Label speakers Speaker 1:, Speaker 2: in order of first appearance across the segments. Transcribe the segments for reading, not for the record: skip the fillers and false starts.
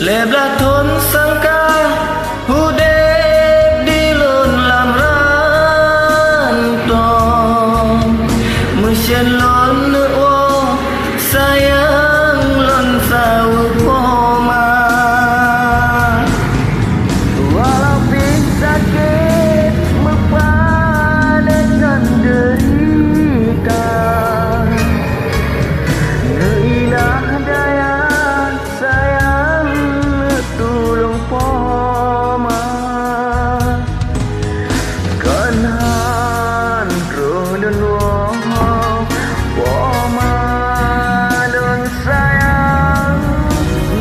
Speaker 1: Leblah thôn sang ca hu đêm đi luôn làm ran tong mesin lon oh sayang lon sau koma walau sakit mepadatkan derita ilah daya sayang tulung poma kanhan roh dan wong poma don sayang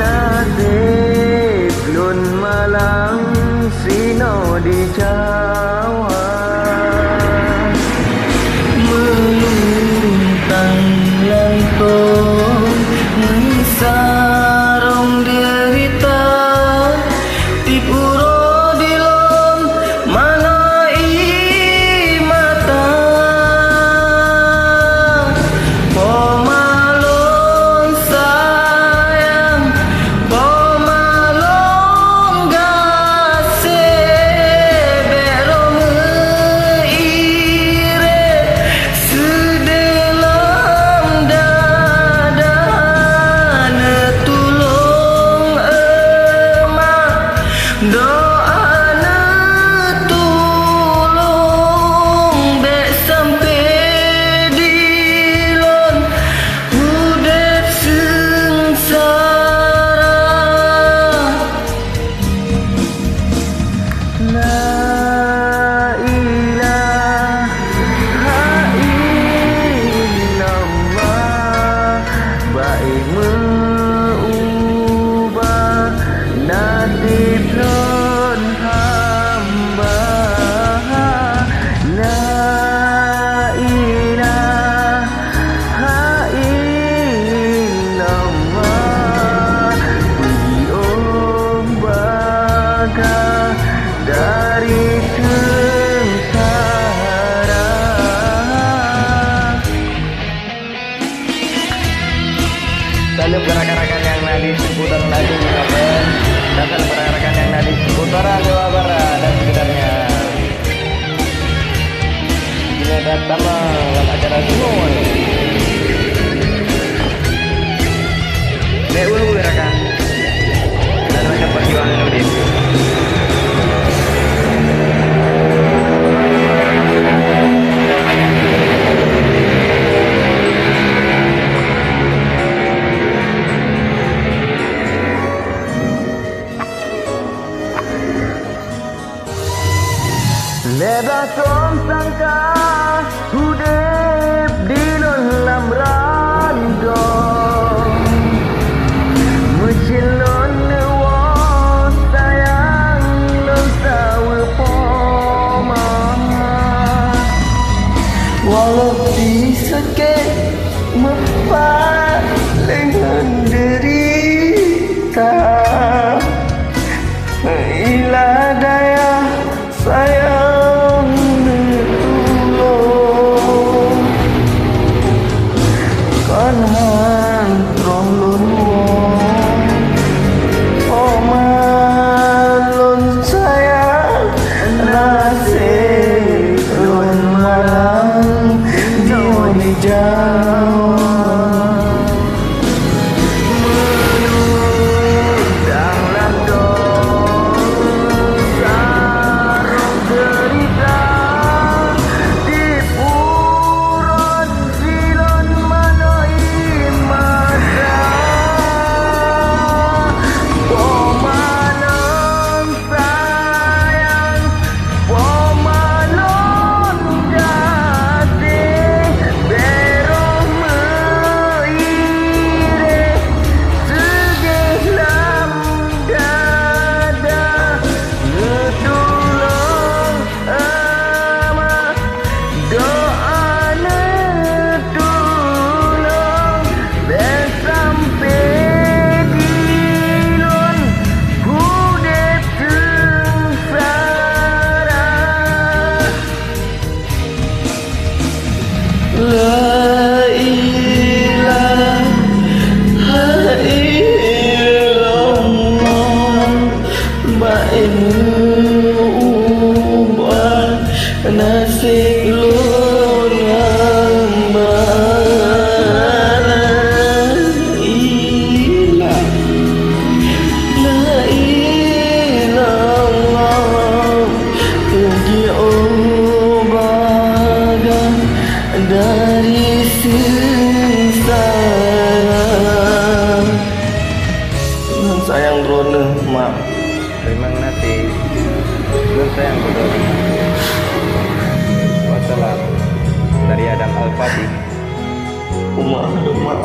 Speaker 1: nasib lun malang sino di Jawa melintang lantong sarong derita tipuro dilon manai mata pomalon sayang pomalon gase berong ire sedalam dada netulung emak doa netulung bek sampai dilon udep sengsara la ilaha illallah baik mengubah nasib lon hamba la ilaha illallah diombaka dari sengsara. Salam rekan-rekan yang ada di seputaran Bandung, dan salam rekan-rekan yang ada di seputaran Jawa Barat dan sekitarnya. Ini datang dalam acara semua. Dek ulu rekan. Dan rekan perjuangan Udin. Lebah tom sangka hudep di dalam randong mesilon newa sayang lon sawe poma walau disakit mepat dengan derita ilah daya sayang netulung kanhan roh lun wong omalun sayang nasib lun malang di Jawa.
Speaker 2: asik lunang bala ilah la ilallah pergi obaga dari sengsara. Sayang drone mak.
Speaker 1: Terima kasih. Nun sayang saudara. Wassalam. Dari Adam Al-Fatih.
Speaker 2: Mak.